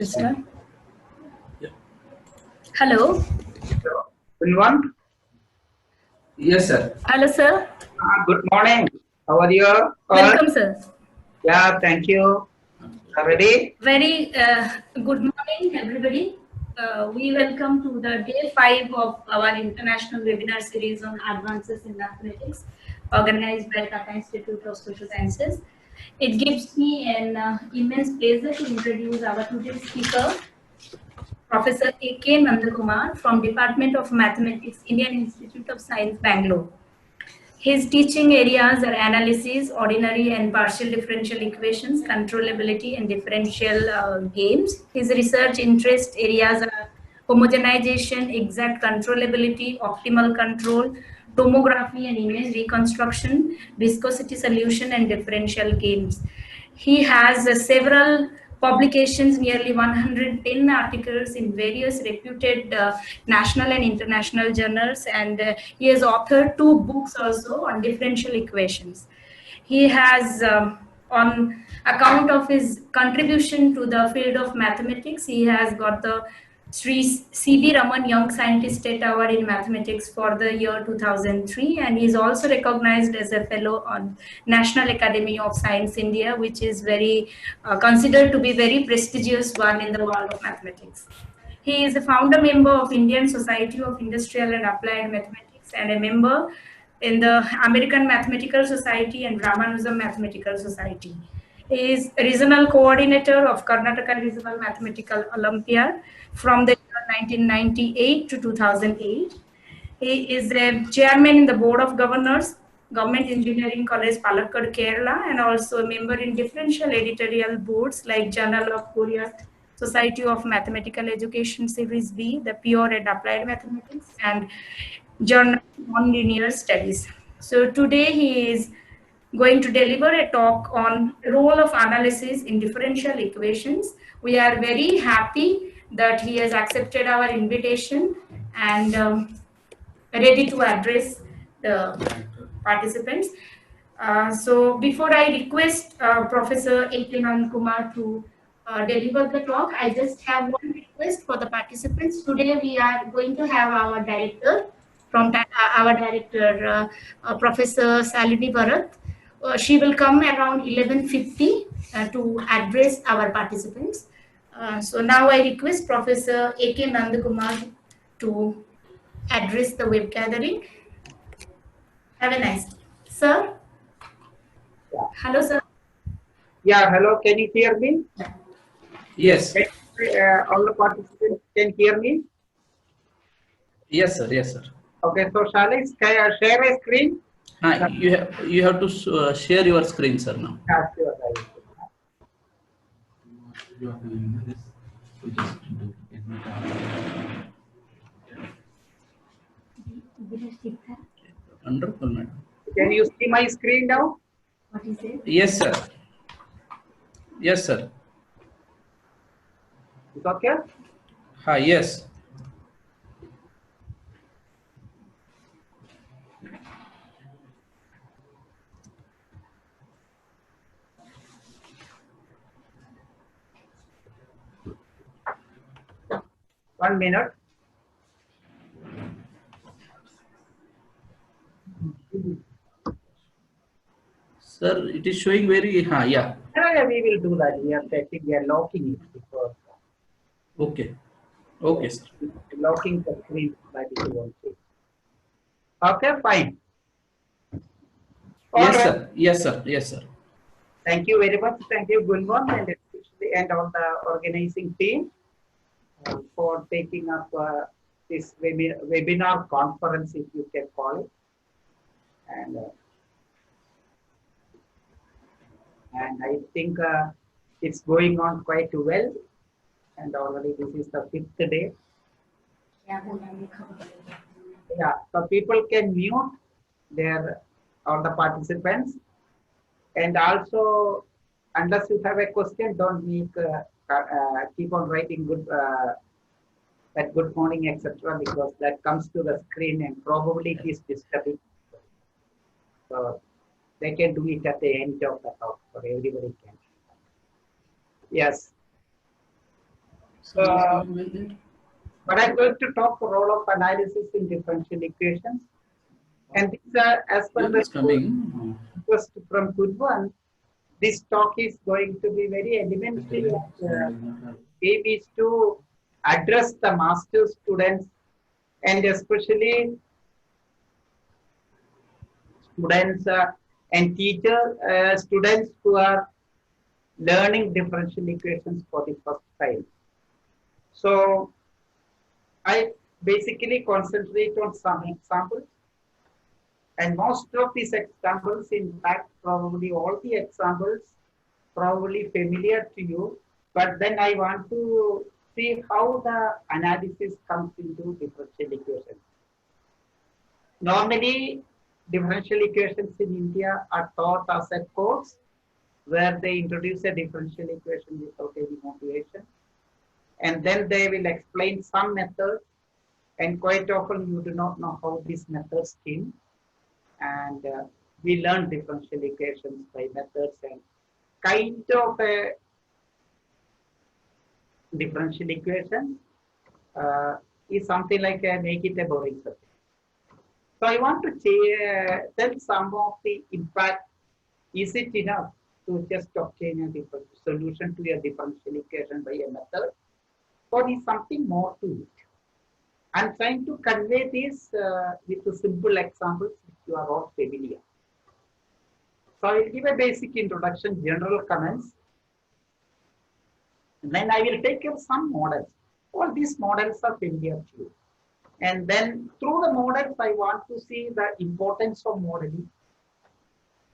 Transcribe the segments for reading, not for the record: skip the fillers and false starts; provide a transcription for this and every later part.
Krishna. Hello. Everyone? Yes, sir. Hello, sir. Good morning. How are you all? Welcome, sir. Yeah, thank you. Ready? Very good morning, everybody. We welcome to the day 5 of our international webinar series on advances in mathematics, organized by Tata Institute of Social Sciences. It gives me an immense pleasure to introduce our today's speaker, Professor A.K. Nandakumar from Department of Mathematics, Indian Institute of Science, Bangalore. His teaching areas are analysis, ordinary and partial differential equations, controllability, and differential games. His research interest areas are homogenization, exact controllability, optimal control, tomography and image reconstruction, viscosity solution, and differential games. He has several publications, nearly 110 articles in various reputed national and international journals, and he has authored 2 books also on differential equations. He has, on account of his contribution to the field of mathematics, he has got the Sri C.V. Raman Young Scientist State Award in Mathematics for the year 2003, and he is also recognized as a fellow on National Academy of Science India, which is very considered to be very prestigious one in the world of mathematics. He is a founder member of Indian Society of Industrial and Applied Mathematics and a member in the American Mathematical Society and Ramanujan Mathematical Society. He is regional coordinator of Karnataka Regional Mathematical Olympiad from the year 1998 to 2008. He is a chairman in the Board of Governors, Government Engineering College, Palakkad, Kerala, and also a member in differential editorial boards like Journal of Korea, Society of Mathematical Education Series B, the Pure and Applied Mathematics, and Journal on Linear Studies. So today he is going to deliver a talk on role of analysis in differential equations. We are very happy that he has accepted our invitation and ready to address the participants. So before I request Professor A.K. Nandakumar to deliver the talk, I just have one request for the participants. Today we are going to have our director Professor Salini Bharat. She will come around 11:50 to address our participants. So now I request Professor A.K. Nandakumar to address the web gathering. Have a nice day. Sir? Yeah. Hello, sir. Yeah, hello. Can you hear me? Yes. All the participants can hear me? Yes, sir. Yes, sir. Okay, so shall I share a screen? You have to share your screen, sir, now. Yeah, sure. Wonderful, madam. Can you see my screen now? What is it? Yes, sir. Yes, sir. It's okay? Hi, yes. One minute. Sir, it is showing very, yeah. Yeah, we will do that. We are checking, we are locking it because Okay. Okay, sir. locking the screen that is one thing. Okay, fine. All Yes, right. sir. Yes, sir. Yes, sir. Thank you very much. Thank you, Gunwan, and especially and all the organizing team for taking up this webinar conference, if you can call it. And I think it's going on quite well. And already this is the 5th day. Yeah, so people can mute all the participants. And also, unless you have a question, don't keep on writing that good morning, etc., because that comes to the screen and probably it is disturbing. So they can do it at the end of the talk, so everybody can. Yes. Uh, but I'm going to talk the role of analysis in differential equations. And these are, as per Young the is coming. request from Kurvan, this talk is going to be very elementary and aim is to address the master students and especially students and students who are learning differential equations for the first time. So I basically concentrate on some examples, and most of these examples, in fact, probably all the examples probably familiar to you, but then I want to see how the analysis comes into differential equations. Normally, differential equations in India are taught as a course where they introduce a differential equation without any motivation. And then they will explain some methods, and quite often you do not know how these methods came. And we learn differential equations by methods, and kind of a differential equation is something like make it a boring subject. So I want to tell some of the impact. Is it enough to just obtain a solution to a differential equation by a method, or is something more to it? I'm trying to convey this with simple examples which you are all familiar. So I will give a basic introduction, general comments, and then I will take up some models. All these models are familiar to you. And then through the models, I want to see the importance of modeling,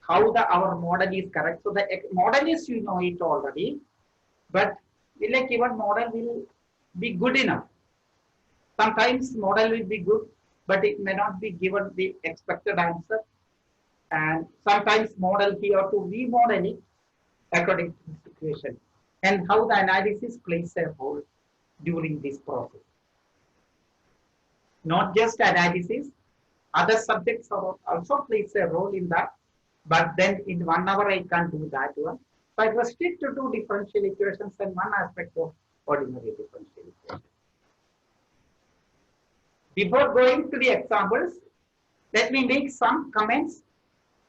how our model is correct. So the model is, you know it already, but will a given model will be good enough? Sometimes model will be good, but it may not be given the expected answer. And sometimes model we have to remodel it according to the situation, and how the analysis plays a role during this process. Not just analysis, other subjects also plays a role in that, but then in 1 hour I can't do that one. So I was strict to do differential equations and one aspect of ordinary differential equations. Before going to the examples, let me make some comments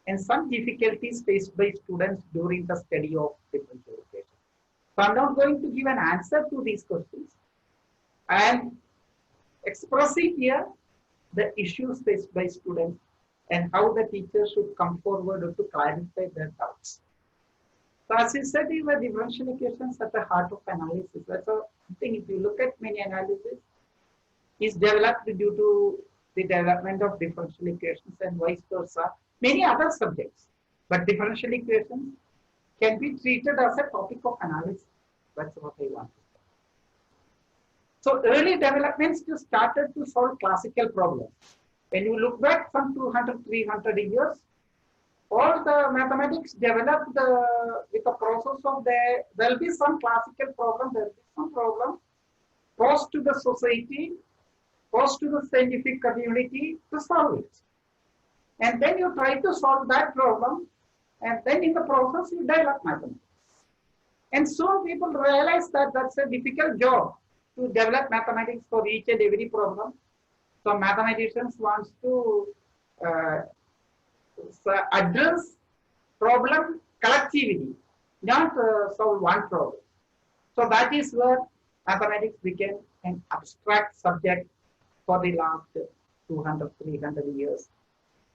and some difficulties faced by students during the study of differential equations. So I'm not going to give an answer to these questions. I am expressing here the issues faced by students and how the teacher should come forward to clarify their doubts. So as you said, the differential equations at the heart of analysis. That's a thing. If you look at many analysis, is developed due to the development of differential equations and vice versa, many other subjects. But differential equations can be treated as a topic of analysis. That's what I want to say. So early developments just started to solve classical problems. When you look back some 200, 300 years, all the mathematics developed with the process of there will be some classical problem, there will be some problem posed to the society, posed to the scientific community to solve it. And then you try to solve that problem, and then in the process you develop mathematics. And soon people realize that that's a difficult job to develop mathematics for each and every problem. So mathematicians wants to address problem collectively, not solve one problem. So that is where mathematics became an abstract subject for the last 200, 300 years.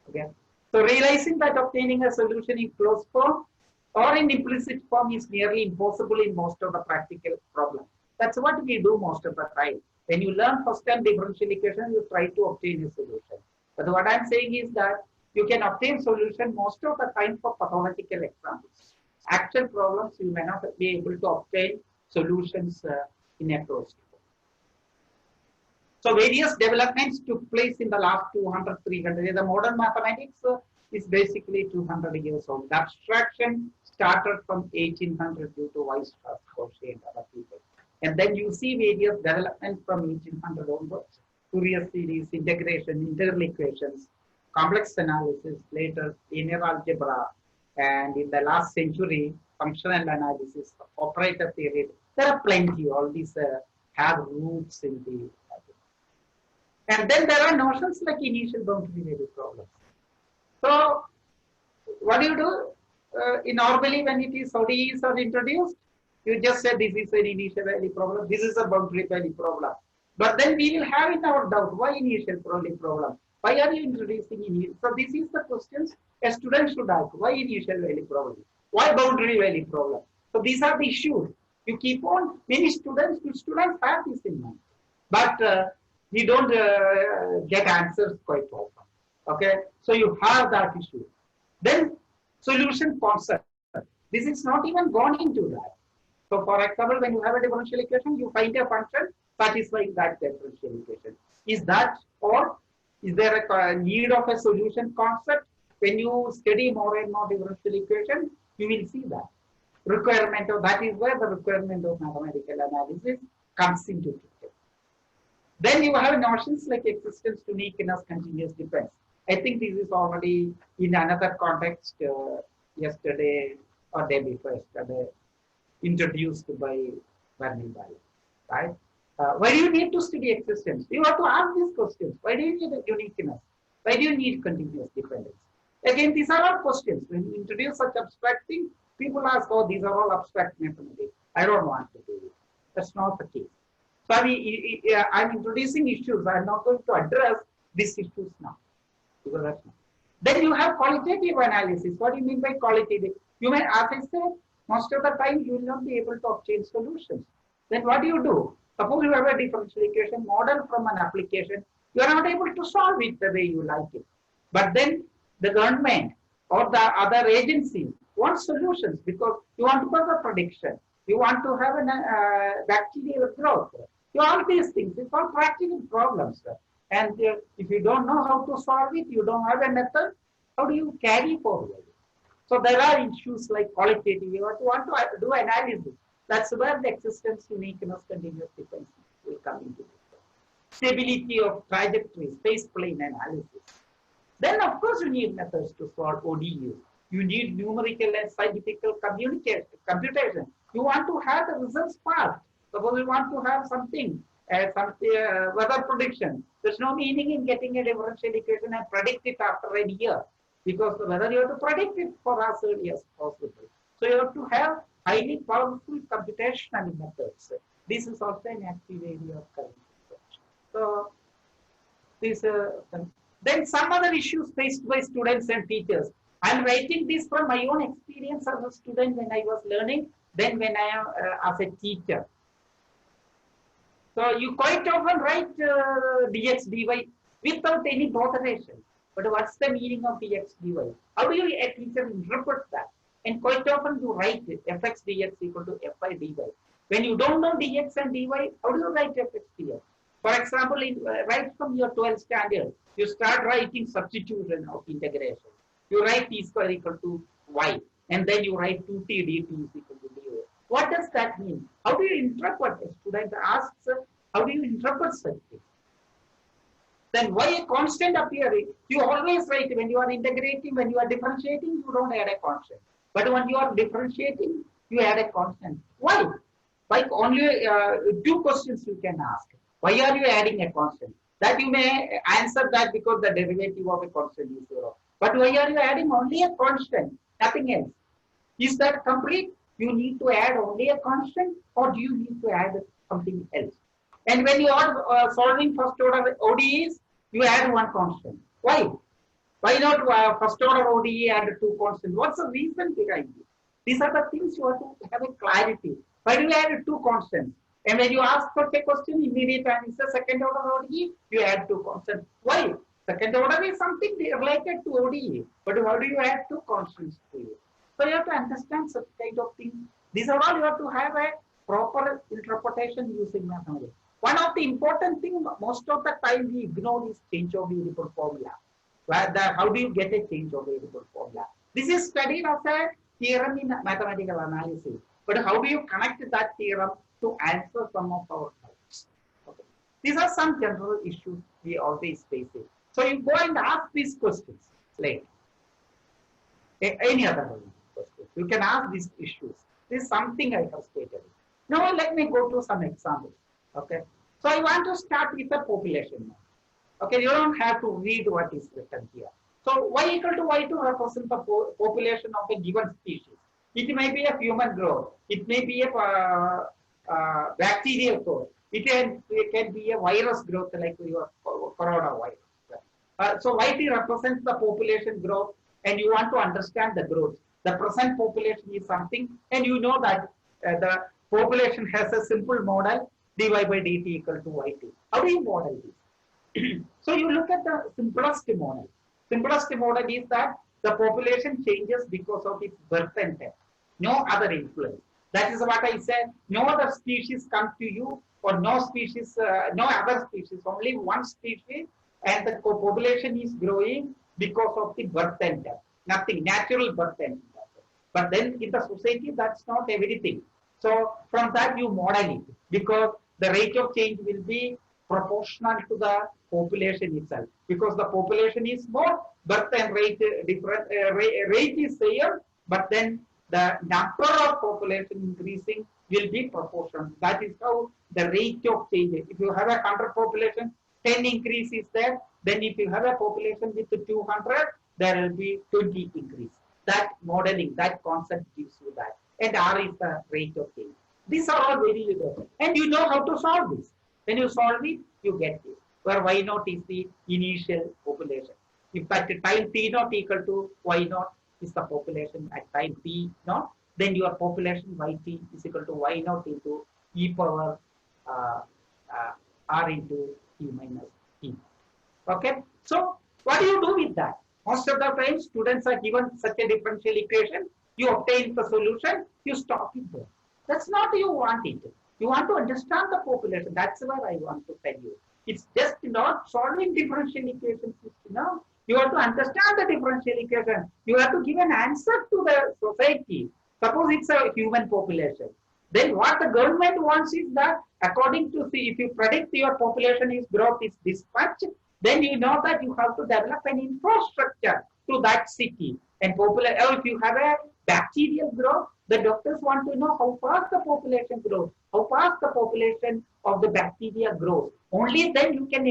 Okay. So realizing that obtaining a solution in closed form or in implicit form is nearly impossible in most of the practical problems. That's what we do most of the time. When you learn first time differential equation, you try to obtain a solution. But what I'm saying is that you can obtain solution most of the time for pathological examples. Actual problems, you may not be able to obtain solutions in a closed form. So various developments took place in the last 200, 300 years. The modern mathematics is basically 200 years old. The abstraction started from 1800 due to Weierstrass, Cauchy, and other people. And then you see various developments from 1800 onwards. Fourier series, integration, integral equations, complex analysis, later linear algebra, and in the last century, functional analysis, operator theory. There are plenty, all these have roots in the. And then there are notions like initial boundary value problems. So what do you do? Normally when it is ODEs are introduced, you just say this is an initial value problem, this is a boundary value problem. But then we will have in our doubt, why initial value problem? Why are you introducing initial? So this is the questions a student should ask. Why initial value problem? Why boundary value problem? So these are the issues. You keep on, many students have this in mind. But we don't get answers quite often. Okay, so you have that issue. Then solution concept. This is not even gone into that. So for example, when you have a differential equation, you find a function satisfying that differential equation. Is that, or is there a need of a solution concept? When you study more and more differential equation, you will see that. Requirement of that is where the requirement of mathematical analysis comes into picture. Then you have notions like existence, uniqueness, continuous depends. I think this is already in another context yesterday or day before yesterday introduced by Bernie Bali, right? Why do you need to study existence? You have to ask these questions. Why do you need uniqueness? Why do you need continuous dependence? Again, these are all questions. When you introduce such abstract things, people ask, oh, these are all abstract mathematics. I don't want to do it. That's not the case. So I'm introducing issues. I'm not going to address these issues now. Because that's not. Then you have qualitative analysis. What do you mean by qualitative? You may, as I said, most of the time you will not be able to obtain solutions. Then what do you do? Suppose you have a differential equation model from an application. You are not able to solve it the way you like it. But then the government or the other agencies want solutions because you want to make a prediction. You want to have a bacterial growth. All these things, it's all practical problems. And if you don't know how to solve it, you don't have a method, how do you carry forward? So there are issues like qualitative. You want to do analysis. That's where the existence, uniqueness, continuous dependence will come into picture. Stability of trajectory, space plane analysis. Then of course you need methods to solve ODEs. You need numerical and scientific computation. You want to have the results fast. Suppose you want to have something, weather prediction. There's no meaning in getting a differential equation and predict it after a year. Because the weather you have to predict it for as early as possible. So you have to have highly powerful computational methods. This is also an active area of current research. So this, then some other issues faced by students and teachers. I'm writing this from my own experience as a student when I was learning, then when I am as a teacher. So you quite often write dx dy without any botheration. But what's the meaning of dx dy? How do you, a teacher, interpret that? And quite often you write fx dx equal to fy dy. When you don't know dx and dy, how do you write fx dx? For example, right from your 12th standard, you start writing substitution of integration. You write t square equal to y, and then you write 2t dt is equal to dy. What does that mean? How do you interpret? A student asks, how do you interpret such things? Then why a constant appearing? You always write when you are integrating, when you are differentiating, you don't add a constant. But when you are differentiating, you add a constant. Why? Like only two questions you can ask. Why are you adding a constant? That you may answer that because the derivative of a constant is 0. But why are you adding only a constant? Nothing else. Is that complete? You need to add only a constant, or do you need to add something else? And when you are solving first order ODEs, you add one constant. Why? Why not first order ODE add two constants? What's the reason behind it? These are the things you have to have a clarity. Why do you add two constants? And when you ask for a question, immediate answer, second order ODE, you add two constants. Why? Second order is something related to ODE. But how do you add two constants to it? So you have to understand such kind of things. These are all you have to have a proper interpretation using mathematics. One of the important things most of the time we ignore is change of variable formula. How do you get a change of variable formula? This is studied as a theorem in mathematical analysis. But how do you connect that theorem to answer some of our doubts? Okay. These are some general issues we always face it. So you go and ask these questions later. Any other questions. You can ask these issues. This is something I have stated. Now let me go to some examples. Okay. So I want to start with the population now. Okay, you don't have to read what is written here. So y equal to y2 represents the population of a given species. It may be a human growth. It may be a bacterial growth. It can be a virus growth like your coronavirus. So y represents the population growth, and you want to understand the growth. The present population is something, and you know that the population has a simple model dy by dt equal to y2. How do you model this? So you look at the simplest model. Simplest model is that the population changes because of its birth and death. No other influence. That is what I said. No other species come to you, or no species, no other species, only one species, and the population is growing because of the birth and death. Nothing, natural birth and death. But then in the society, that's not everything. So from that you model it, because the rate of change will be proportional to the population itself, because the population is more, birth and rate different, rate is same, but then the number of population increasing will be proportional. That is how the rate of change. If you have a 100 population, 10 increase is there. Then if you have a population with 200, there will be 20 increase. That modeling, that concept gives you that. And R is the rate of change. These are all very good. And you know how to solve this. When you solve it, you get this, where y naught is the initial population. If at time t naught equal to y naught is the population at time t naught, then your population yt is equal to y naught into e power r into t minus t. Okay, so what do you do with that? Most of the time, students are given such a differential equation. You obtain the solution, you stop it there. That's not you want it. You want to understand the population. That's what I want to tell you. It's just not solving differential equations. No, you have to understand the differential equation. You have to give an answer to the society. Suppose it's a human population. Then what the government wants is that according to see, if you predict your population is growth is this much, then you know that you have to develop an infrastructure to that city. And or if you have a bacterial growth, the doctors want to know how fast the population grows, how fast the population of the bacteria grows. Only then you can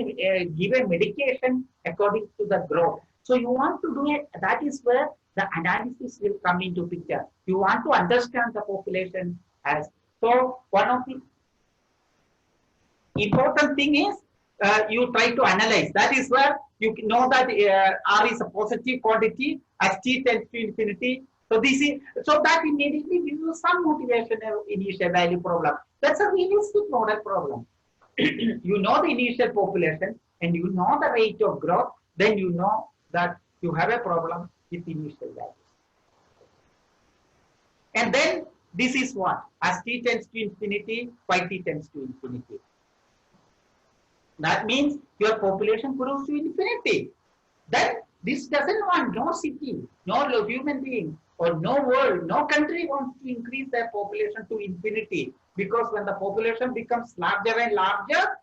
give a medication according to the growth. So you want to do it. That is where the analysis will come into picture. You want to understand the population as. So one of the important thing is you try to analyze. That is where you know that R is a positive quantity as t tends to infinity. So this is so that immediately gives you some motivation initial value problem. That's a realistic model problem. You know the initial population and you know the rate of growth, then you know that you have a problem with initial values. And then this is what? As t tends to infinity, yt tends to infinity. That means your population grows to infinity. Then this doesn't want no city, no human being, or no world, no country wants to increase their population to infinity, because when the population becomes larger and larger,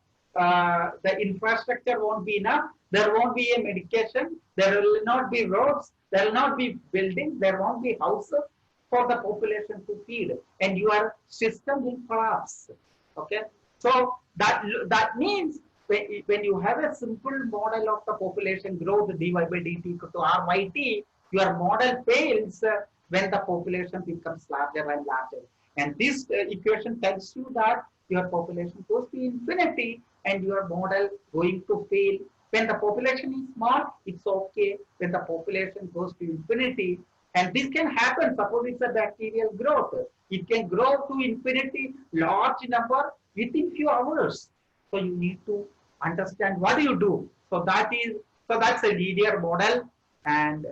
the infrastructure won't be enough. There won't be a medication. There will not be roads. There will not be buildings. There won't be houses for the population to feed, and your system will collapse. Okay, so that means when you have a simple model of the population growth dy by dt equal to ryt, your model fails when the population becomes larger and larger. And this equation tells you that your population goes to infinity and your model going to fail. When the population is small, it's okay. When the population goes to infinity, and this can happen, suppose it's a bacterial growth, it can grow to infinity, large number within few hours. So you need to understand what do you do. So that's a linear model, and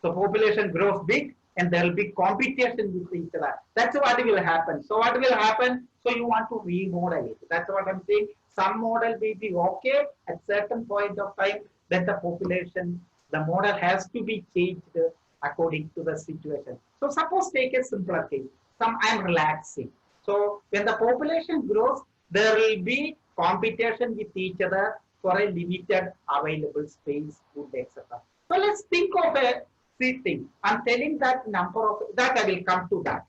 the population grows big and there will be competition with each other. That's what will happen. So what will happen? So you want to remodel it. That's what I'm saying. Some model will be okay at certain point of time. Then the population, the model has to be changed according to the situation. So suppose take a simpler case. I'm relaxing. So when the population grows, there will be competition with each other for a limited available space, food, etc. So let's think of a thing. I'm telling that number of that I will come to that.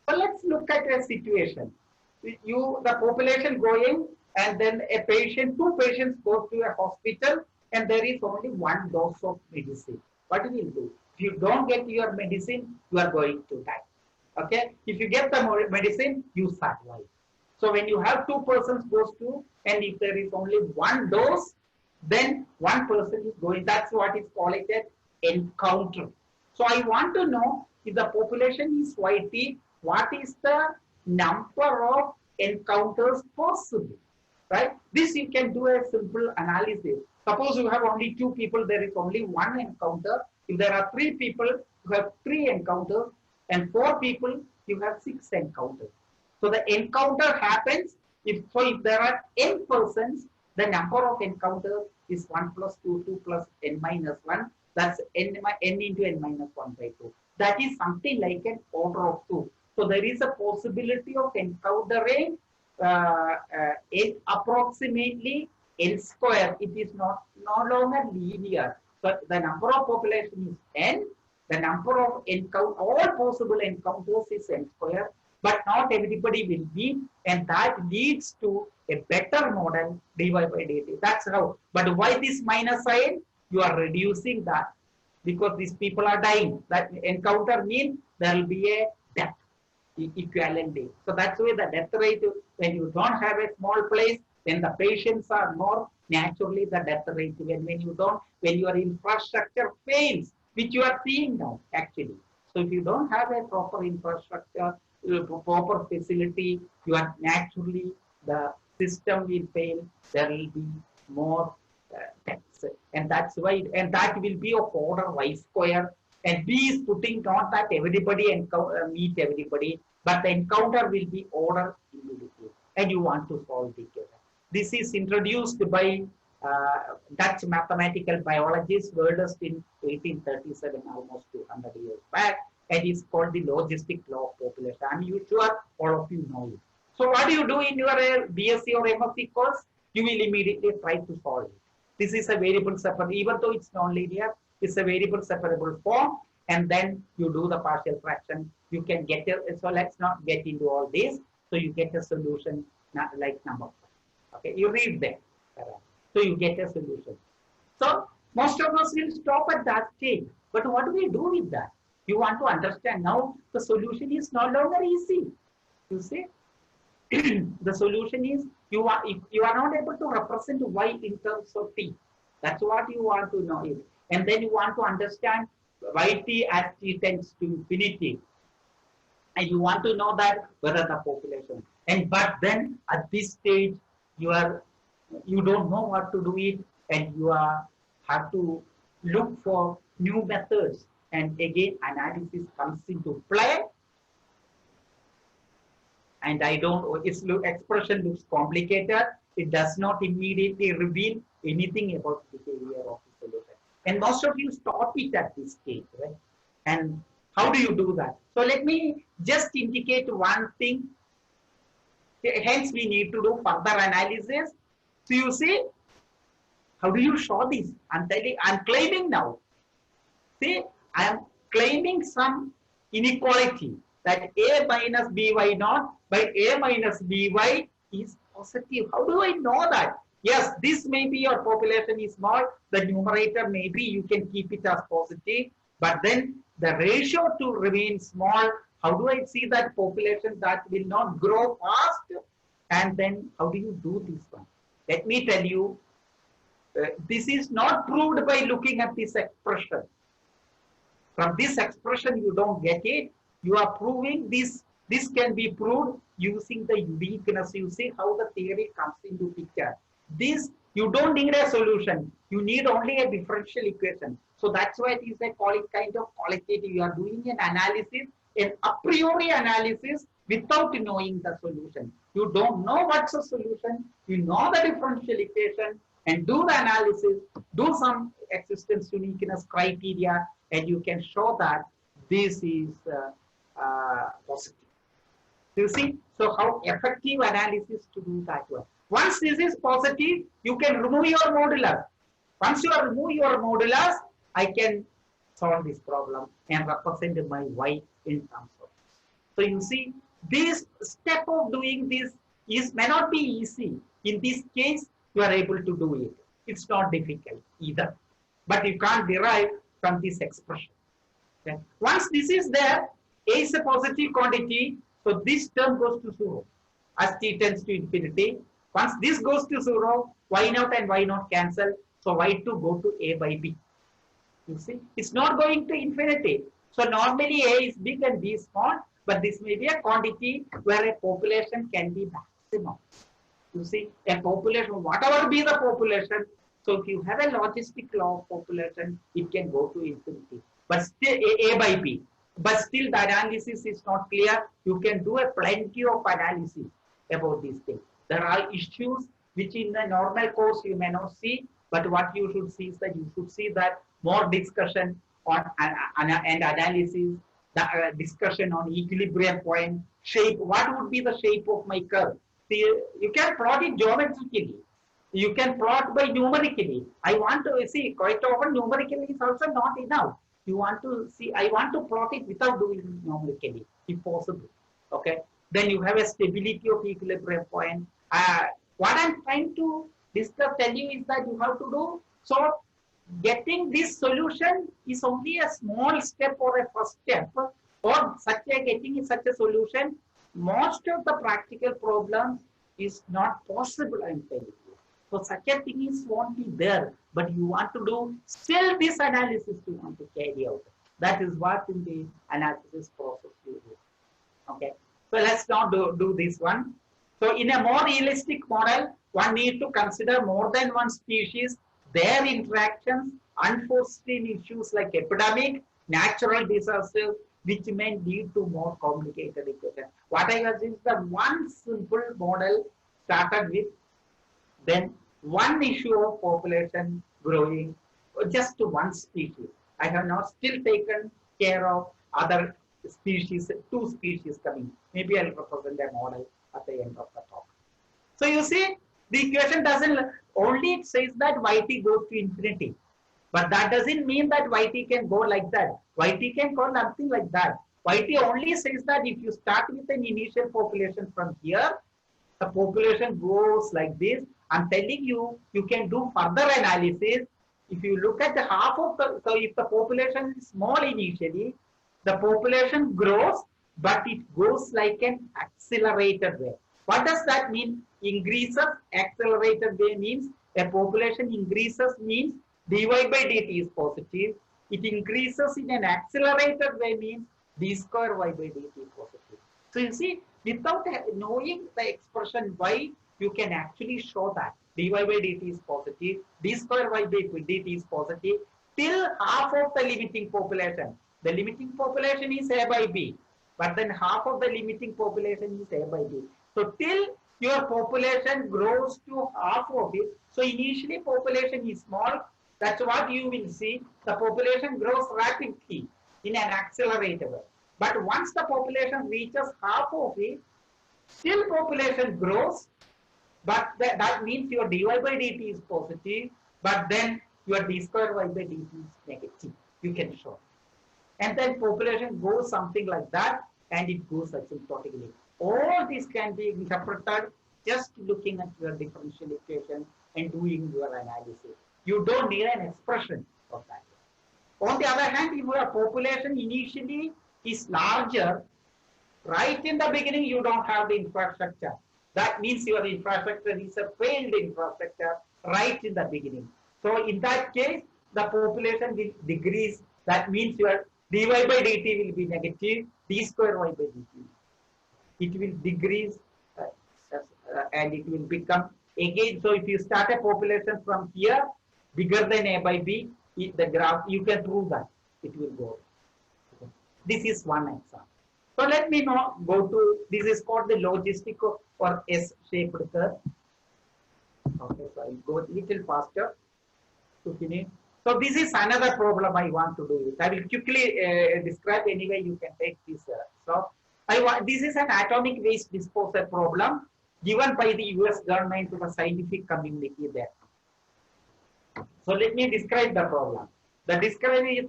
So let's look at a situation. The population going and then two patients go to a hospital, and there is only one dose of medicine. What will you do? If you don't get your medicine, you are going to die. Okay? If you get the medicine, you survive. So when you have two persons goes to, and if there is only one dose, then one person is going. That's what is called an encounter. So I want to know, if the population is YT, what is the number of encounters possible, right? This you can do a simple analysis. Suppose you have only two people, there is only one encounter. If there are three people, you have three encounters, and four people, you have six encounters. So the encounter happens if there are n persons, the number of encounters is 1 plus 2, 2 plus n minus 1. That's n into n minus 1 by 2. That is something like an order of 2. So there is a possibility of encountering approximately n square. It is no longer linear. So the number of population is n. The number of all possible encounters is n square. But not everybody will be, and that leads to a better model dy by dt. That's how. But why this minus sign? You are reducing that because these people are dying. That encounter means there will be a death equivalent day. So that's why the death rate, when you don't have a small place, when the patients are more, naturally the death rate, when your infrastructure fails, which you are seeing now actually. So if you don't have a proper infrastructure, proper facility, you are naturally, the system will fail, there will be more deaths. And that's why, and that will be of order y square. And B is putting not that everybody meet everybody, but the encounter will be order immediately. And you want to solve together. This is introduced by Dutch mathematical biologist Werdust in 1837, almost 200 years back. And it's called the logistic law of population. I'm sure all of you know it. So what do you do in your BSc or MSc course? You will immediately try to solve it. This is a variable separable, even though it's non-linear, it's a variable separable form, and then you do the partial fraction. You can get it. So let's not get into all this. So you get a solution like number 5. Okay, you read there. So you get a solution. So most of us will stop at that stage. But what do we do with that? You want to understand now the solution is no longer easy. You see, the solution is if you are not able to represent y in terms of t. That's what you want to know it. And then you want to understand yt as t tends to infinity. And you want to know that whether the population. But then at this stage you don't know what to do it, and you have to look for new methods. And again, analysis comes into play. And expression looks complicated. It does not immediately reveal anything about the behavior of the solution. And most of you stop it at this stage, right? And how do you do that? So let me just indicate one thing. Hence, we need to do further analysis. So you see, how do you show this? I'm claiming now. See, I am claiming some inequality that A minus by naught by A minus by is positive. How do I know that? Yes, this may be your population is small. The numerator maybe you can keep it as positive. But then the ratio to remain small, how do I see that population that will not grow fast? And then how do you do this one? Let me tell you, this is not proved by looking at this expression. From this expression, you don't get it. You are proving this. This can be proved using the uniqueness. You see how the theory comes into picture. This, you don't need a solution. You need only a differential equation. So that's why it is a kind of qualitative. You are doing an analysis, an a priori analysis without knowing the solution. You don't know what's the solution. You know the differential equation and do the analysis, do some existence uniqueness criteria, and you can show that this is positive. You see, so how effective analysis to do that one. Once this is positive, you can remove your modulus. Once you remove your modulus, I can solve this problem and represent my y in terms of this. So you see, this step of doing this may not be easy. In this case, you are able to do it. It's not difficult either. But you can't derive from this expression. Okay. Once this is there, A is a positive quantity, so this term goes to 0 as t tends to infinity. Once this goes to 0, y0 and y0 cancel, so y2 go to A by B. You see, it's not going to infinity. So normally A is big and B is small, but this may be a quantity where a population can be maximum. You see, a population, whatever be the population, so if you have a logistic law of population, it can go to infinity. But still A by B. But still the analysis is not clear. You can do a plenty of analysis about these things. There are issues which in the normal course you may not see, but what you should see is that you should see that more discussion on and analysis, the discussion on equilibrium point, shape, what would be the shape of my curve. See, you can plot it geometrically. You can plot by numerically. I want to see, quite often numerically is also not enough. You want to see, I want to plot it without doing it numerically, if possible. Okay. Then you have a stability of equilibrium point. What I'm trying to tell you is that you have to do, so getting this solution is only a small step or a first step, or getting such a solution. Most of the practical problems is not possible, I'm telling you. So such a thing is won't be there, but you want to do still this analysis you want to carry out. That is what in the analysis process you do. Okay. So let's now do this one. So in a more realistic model, one needs to consider more than one species, their interactions, unforeseen issues like epidemic, natural disasters, which may lead to more complicated equations. What I was is the one simple model started with, then one issue of population growing, just one species. I have not still taken care of other species, two species coming. Maybe I'll represent a model at the end of the talk. So you see, the equation doesn't, only it says that yt goes to infinity. But that doesn't mean that yt can go like that. Yt can go nothing like that. Yt only says that if you start with an initial population from here, the population goes like this. I'm telling you, you can do further analysis. If you look at the half of the, so if the population is small initially, the population grows, but it goes like an accelerated way. What does that mean? Increases, accelerated way means a population increases means dy by dt is positive. It increases in an accelerated way means d square y by dt is positive. So you see, without knowing the expression y, you can actually show that dy by dt is positive, d square y by dt is positive till half of the limiting population. The limiting population is A by B, but then half of the limiting population is A by B. So till your population grows to half of it, so initially population is small, that's what you will see, the population grows rapidly in an accelerated way. But once the population reaches half of it, still population grows, but that means your dy by dt is positive, but then your d square y by dt is negative. You can show. And then population goes something like that, and it goes asymptotically. All this can be interpreted just looking at your differential equation and doing your analysis. You don't need an expression of that. On the other hand, if your population initially is larger, right in the beginning you don't have the infrastructure. That means your infrastructure is a failed infrastructure right in the beginning. So in that case, the population will decrease. That means your dy by dt will be negative, d square y by dt. It will decrease and it will become again. So if you start a population from here bigger than a by b, the graph, you can prove that it will go. Okay. This is one example. So let me now go to, this is called the logistic or S-shaped curve. Okay, so I'll go a little faster to finish. So this is another problem I want to do. I will quickly describe anyway. You can take this. This is an atomic waste disposal problem given by the US government to the scientific community there. So let me describe the problem. The description is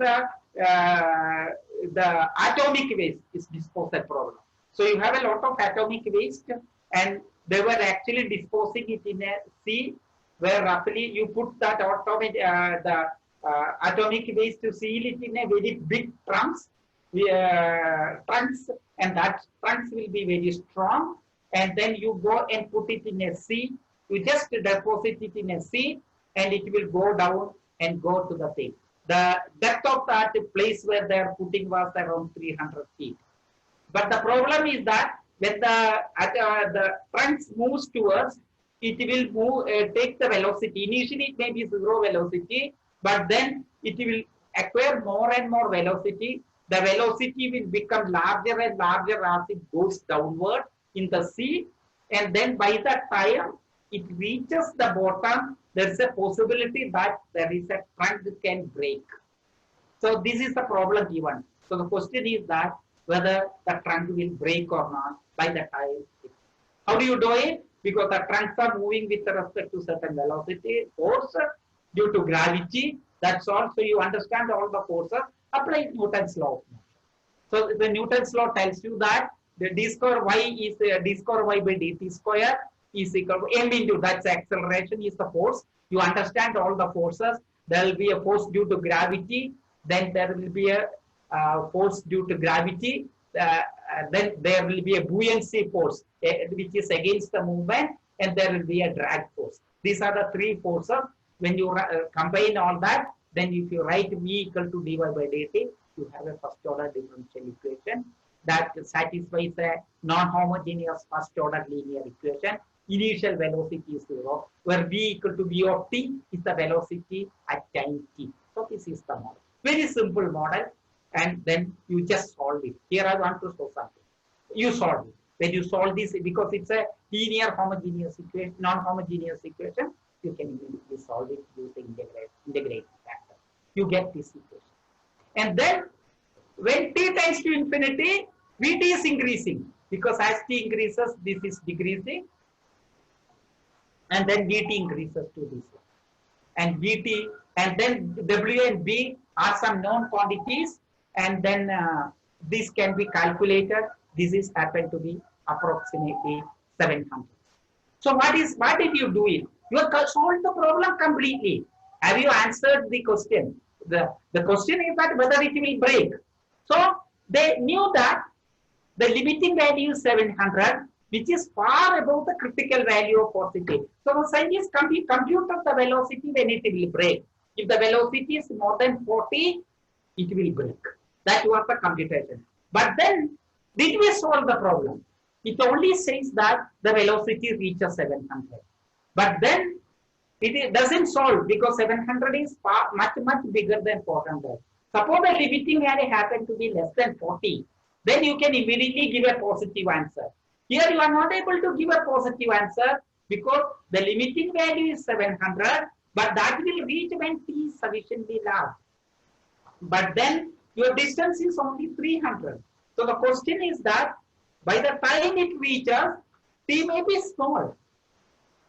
the atomic waste is disposal problem. So you have a lot of atomic waste, and they were actually disposing it in a sea where roughly you put that atomic waste to seal it in a very big trunks, and that trunks will be very strong. And then you go and put it in a sea. You just deposit it in a sea, and it will go down and go to the thing. The depth of that place where they are putting was around 300 feet. But the problem is that when the trunks moves towards, it will move, take the velocity. Initially, it may be zero velocity, but then it will acquire more and more velocity. The velocity will become larger and larger as it goes downward in the sea. And then by the time it reaches the bottom, there is a possibility that there is a trunk that can break. So this is the problem given. So the question is that whether the trunk will break or not by the time. How do you do it? Because the trunks are moving with respect to certain velocity, force due to gravity. That's all. So you understand all the forces. Apply Newton's law. So the Newton's law tells you that the d square y is d square y by dt square is equal to m into that's acceleration is the force. You understand all the forces. There will be a force due to gravity. Then there will be a force due to gravity. Then there will be a buoyancy force which is against the movement, and there will be a drag force. These are the three forces. When you combine all that, then if you write v equal to dy by dt, you have a first order differential equation that satisfies a non-homogeneous first order linear equation. Initial velocity is 0, where v equal to v of t is the velocity at time t. So this is the model. Very simple model, and then you just solve it. Here I want to show something. You solve it. When you solve this, because it's a linear homogeneous equation, non-homogeneous equation, you can immediately solve it using integrating factor. You get this equation. And then when t tends to infinity, Vt is increasing, because as t increases, this is decreasing, and then Vt increases to this one. And Vt, and then W and B are some known quantities, and then this can be calculated. This is happened to be approximately 700. So what did you do it? You have solved the problem completely. Have you answered the question? The question is that whether it will break. So they knew that the limiting value is 700, which is far above the critical value of positive. So the scientists computed the velocity when it will break. If the velocity is more than 40, it will break. That was the computation. But then, did we solve the problem? It only says that the velocity reaches 700. But then, it doesn't solve because 700 is much bigger than 400. Suppose the limiting value happened to be less than 40. Then you can immediately give a positive answer. Here you are not able to give a positive answer because the limiting value is 700, but that will reach when t is sufficiently large. But then your distance is only 300. So the question is that by the time it reaches, t may be small.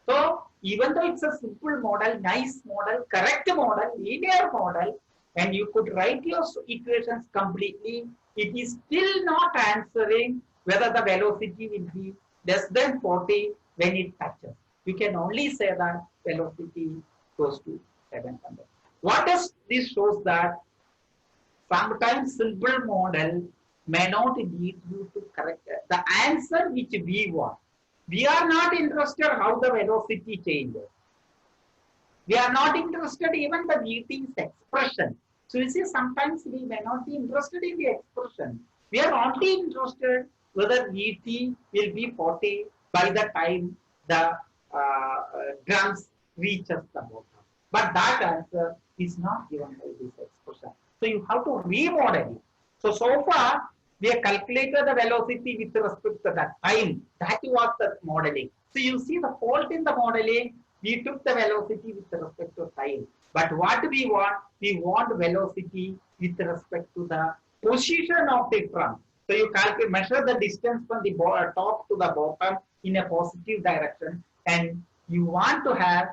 So even though it's a simple model, nice model, correct model, linear model, and you could write your equations completely, it is still not answering whether the velocity will be less than 40 when it touches. You can only say that velocity goes to 700. What does this shows that sometimes simple model may not lead you to correct the answer which we want. We are not interested how the velocity changes. We are not interested even the Vt's expression. So you see, sometimes we may not be interested in the expression. We are only interested whether Vt will be 40 by the time the drums reaches the bottom. But that answer is not given by this expression. So you have to remodel it. So far, we have calculated the velocity with respect to that time. That was the modeling. So you see the fault in the modeling, we took the velocity with respect to time. But what we want velocity with respect to the position of the drum. So you measure the distance from the top to the bottom in a positive direction, and you want to have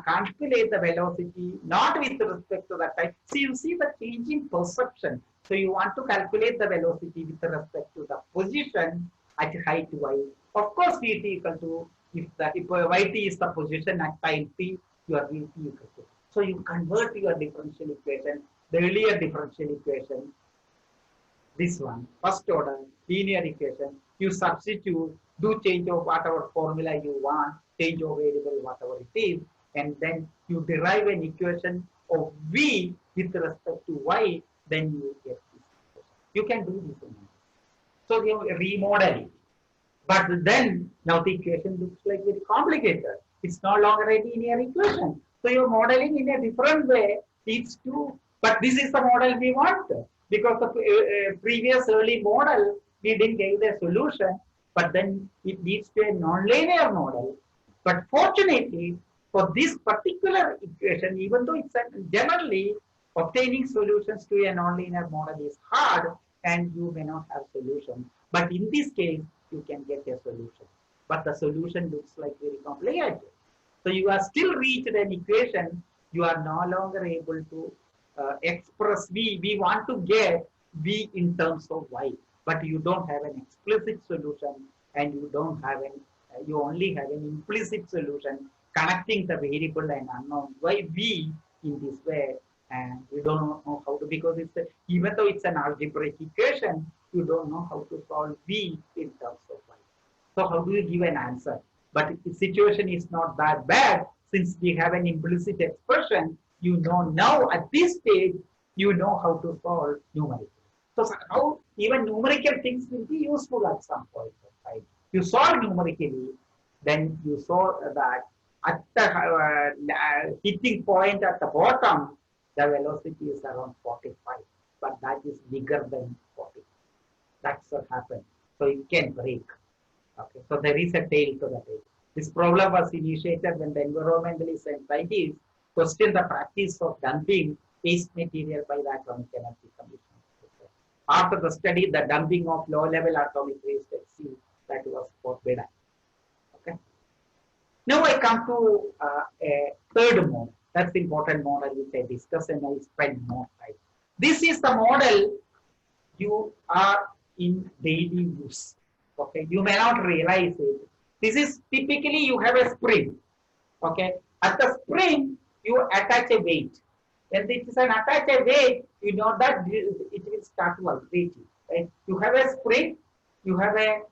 calculate the velocity not with respect to the time. So you see the change in perception. So you want to calculate the velocity with respect to the position at height y. Of course, Vt equal to, if Yt is the position at time t, your Vt equal to. So you convert your differential equation, the earlier differential equation, this one, first order linear equation, you substitute, do change of whatever formula you want, change of variable, whatever it is, and then you derive an equation of v with respect to y, then you get this equation. You can do this one. So you remodel it. But then now the equation looks like very complicated. It's no longer a linear equation. So you're modeling in a different way. Leads to, but this is the model we want, because the previous early model we didn't get the solution. But then it leads to a nonlinear model. But fortunately, for this particular equation, even though it's generally obtaining solutions to a nonlinear model is hard, and you may not have solution. But in this case, you can get a solution. But the solution looks like very complicated. So you are still reached an equation, you are no longer able to express v. We want to get v in terms of y, but you don't have an explicit solution, and you don't have an, you only have an implicit solution connecting the variable and unknown y v in this way. And we don't know how to, because it's even though it's an algebraic equation, you don't know how to solve v in terms of y. So how do you give an answer? But the situation is not that bad, since we have an implicit expression. You know now at this stage, you know how to solve numerically. So how even numerical things will be useful at some point, right? You solve numerically, then you saw that at the hitting point at the bottom, the velocity is around 45, but that is bigger than 40. That's what happened. So it can break. Okay, so there is a tail to the tail. This problem was initiated when the environmentalists and scientists questioned the practice of dumping waste material by the Atomic Energy Commission. After the study, the dumping of low-level atomic waste at sea, that was forbidden. Okay. Now I come to a third model. That's the important model which I discuss and I spend more time. This is the model you are in daily use. Okay, you may not realize it. This is typically you have a spring. Okay, at the spring you attach a weight. When it is an attach a weight, you know that it will start vibrating. Right? You have a spring, you have a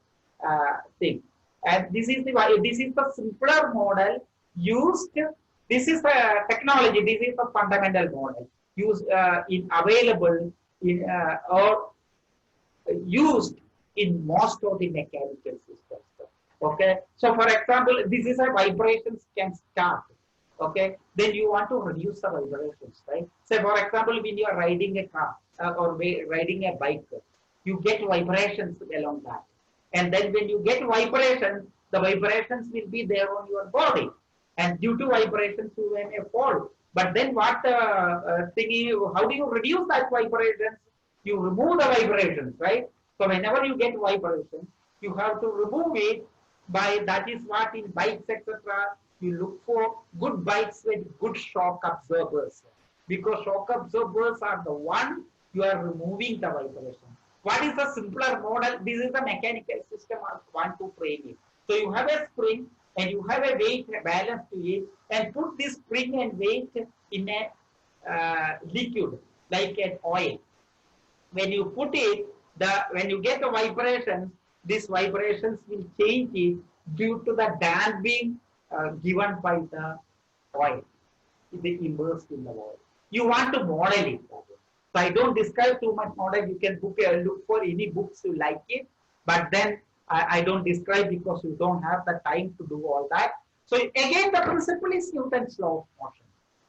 thing, and this is the simpler model used. This is a technology. This is the fundamental model used available in or used in most of the mechanical systems. Okay, so for example, this is a vibrations can start. Okay, then you want to reduce the vibrations, right? Say for example, when you are riding a car or riding a bike, you get vibrations along that, and then when you get vibrations, the vibrations will be there on your body, and due to vibrations you may fall. But then what thing is, how do you reduce that vibrations? You remove the vibrations, right? So whenever you get vibrations, you have to remove it by, that is what in bikes, etc. You look for good bikes with good shock absorbers, because shock absorbers are the one you are removing the vibration. What is the simpler model? This is the mechanical system I want to frame it. So you have a spring and you have a weight balance to it, and put this spring and weight in a liquid like an oil. When you put it, when you get the vibrations, these vibrations will change it due to the damping given by the oil. It is immersed in the oil. You want to model it. So I don't describe too much model. You can look for any books you like it, but then I don't describe because you don't have the time to do all that. So again, the principle is Newton's law of motion,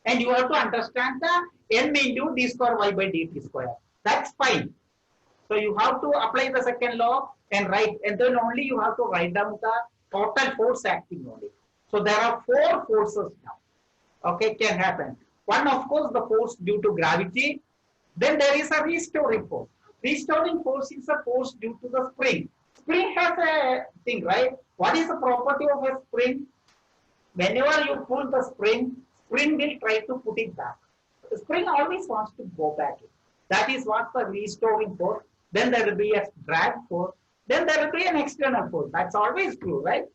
and you have to understand the m into d square y by dt square. That's fine. So you have to apply the second law and write, and then only you have to write down the total force acting on it. So there are 4 forces now. Okay, can happen. One, of course, the force due to gravity. Then there is a restoring force. Restoring force is a force due to the spring. Spring has a thing, right? What is the property of a spring? Whenever you pull the spring, spring will try to put it back. The spring always wants to go back. That is what the restoring force. Then there will be a drag force. then there will be an external force. That's always true, right?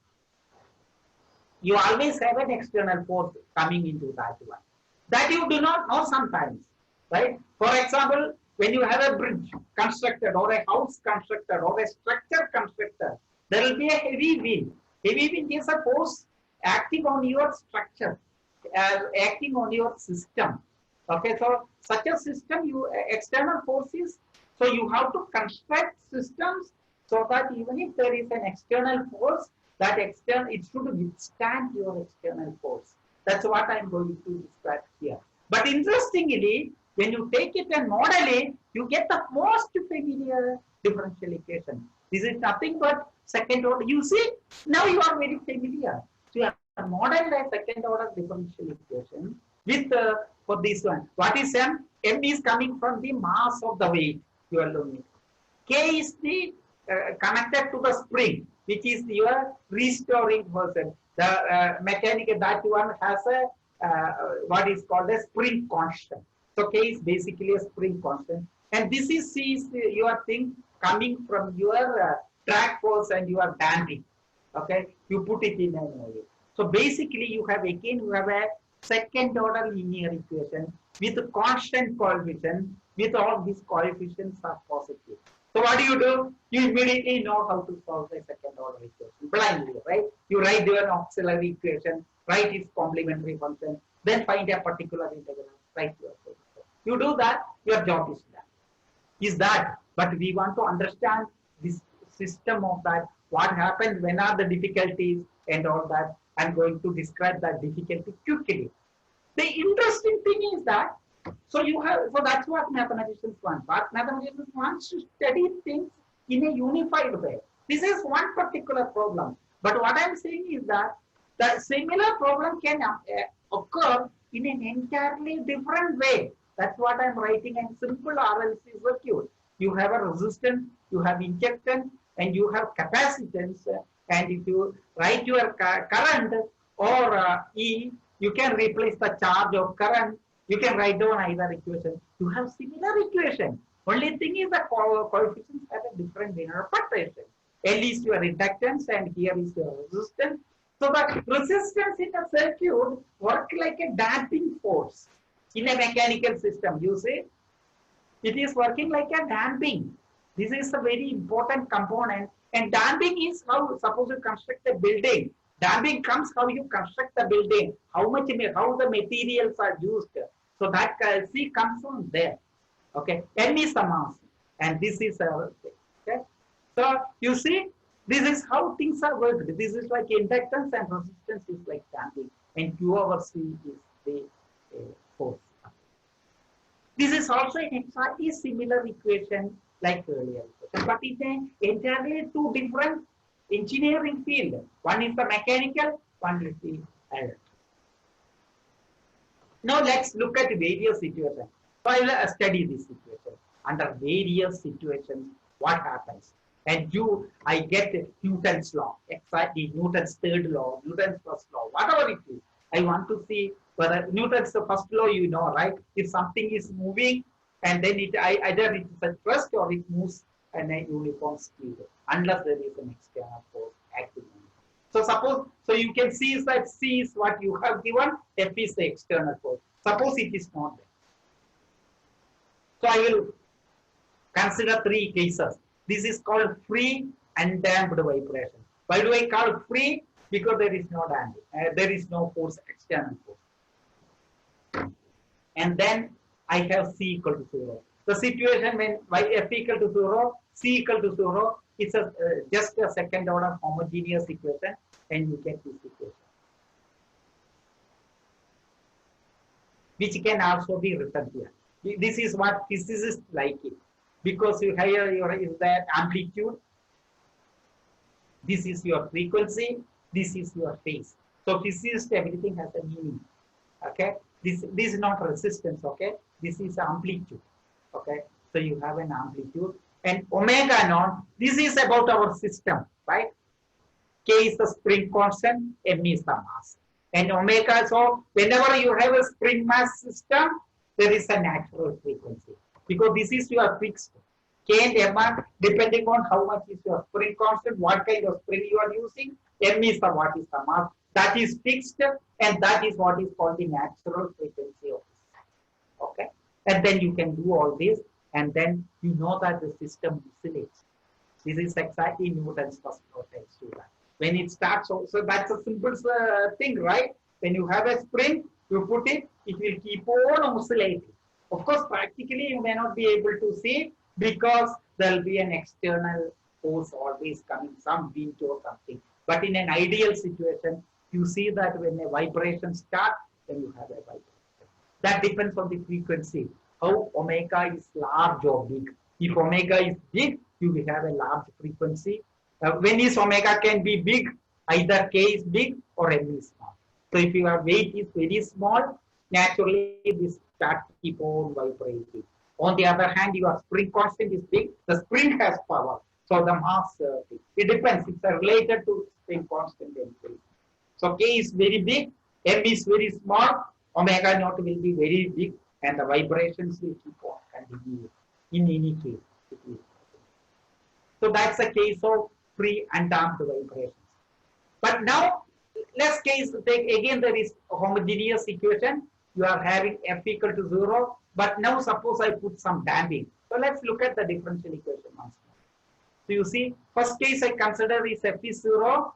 You always have an external force coming into that one. That you do not know sometimes, right? For example, when you have a bridge constructed or a house constructed or a structure constructed, there will be a heavy wind. Heavy wind is a force acting on your structure, acting on your system. Okay, so such a system, external forces. So you have to construct systems so that even if there is an external force, that external it should withstand your external force. That's what I'm going to describe here. But interestingly, when you take it and model it, you get the most familiar differential equation. This is nothing but second order. You see, now you are very familiar. So you have modeled a second order differential equation with for this one. What is M? M is coming from the mass of the weight you are looking at. K is the connected to the spring, which is your restoring person. The mechanical, that one has a what is called a spring constant. So K is basically a spring constant, and this is C is your thing coming from your drag force and your damping. Okay, you put it in an way. So basically, you have a second order linear equation with a constant coefficient. With all these coefficients are positive. So what do? You immediately know how to solve the second order equation blindly, right? You write your auxiliary equation, write its complementary function, then find a particular integral, write your solution. You do that, your job is done. Is that? But we want to understand this system of that. What happens? When are the difficulties and all that? I'm going to describe that difficulty quickly. The interesting thing is that. So you have, so that's what mathematicians want. But mathematicians want to study things in a unified way. This is one particular problem. But what I'm saying is that the similar problem can occur in an entirely different way. That's what I'm writing in simple RLC circuit. You have a resistance, you have inductance, and you have capacitance. And if you write your current or E, you can replace the charge of current. You can write down either equation. You have similar equation. Only thing is the coefficients have a different interpretation. L is your inductance and here is your resistance. So the resistance in a circuit work like a damping force in a mechanical system. You see, it is working like a damping. This is a very important component. And damping is how, suppose you construct a building. Damping comes how you construct the building, how the materials are used. So that C comes from there. Okay, N is the mass, and this is our thing. Okay, so you see, this is how things are worked. This is like inductance and resistance is like damping, and Q over C is the force. This is also an exactly similar equation like earlier equation, but it's an entirely two different engineering field. One is the mechanical, one is the electrical. Now let's look at various situations. So I'll study this situation. Under various situations, what happens? And I get Newton's law, exactly Newton's third law, Newton's first law, whatever it is. I want to see whether Newton's the first law, you know, right? If something is moving and then either it is at rest or it moves at a uniform speed, unless there is an external force acting on it. So suppose, so you can see that C is what you have given, F is the external force. Suppose it is not there. So I will consider three cases. This is called free and damped vibration. Why do I call it free? Because there is no damping, there is no force, external force. And then I have C equal to 0. The situation when F equal to 0, C equal to 0, it's just a second order homogeneous equation, and you get this equation, which can also be written here. This is what physicists like it, because you have is that amplitude, this is your frequency, this is your phase. So physicists, everything has a meaning. Okay, this is not resistance. Okay, this is amplitude. Okay, so you have an amplitude. And omega naught, this is about our system, right? K is the spring constant, M is the mass. And omega, so whenever you have a spring mass system, there is a natural frequency. Because this is your fixed. K and M are depending on how much is your spring constant, what kind of spring you are using. M is the what is the mass that is fixed, and that is what is called the natural frequency of this. Okay, and then you can do all this, and then you know that the system oscillates. This is exactly Newton's first law tells you that. When it starts, so that's a simple thing, right? When you have a spring, you put it, it will keep on oscillating. Of course, practically you may not be able to see because there will be an external force always coming, some wind or something. But in an ideal situation, you see that when a vibration starts, then you have a vibration. That depends on the frequency, how omega is large or big. If omega is big, you will have a large frequency. When is omega can be big, either K is big or M is small. So if your weight is very small, naturally this starts to keep on vibrating. On the other hand, your spring constant is big, the spring has power. So the mass, it depends, it's related to spring constant and weight. So K is very big, M is very small, omega naught will be very big, and the vibrations will keep on continuing in any case. So that's the case of free and damped vibrations. But now, let's take again there is a homogeneous equation. You are having F equal to 0, but now suppose I put some damping. So let's look at the differential equation once more. So you see, first case I consider is F is 0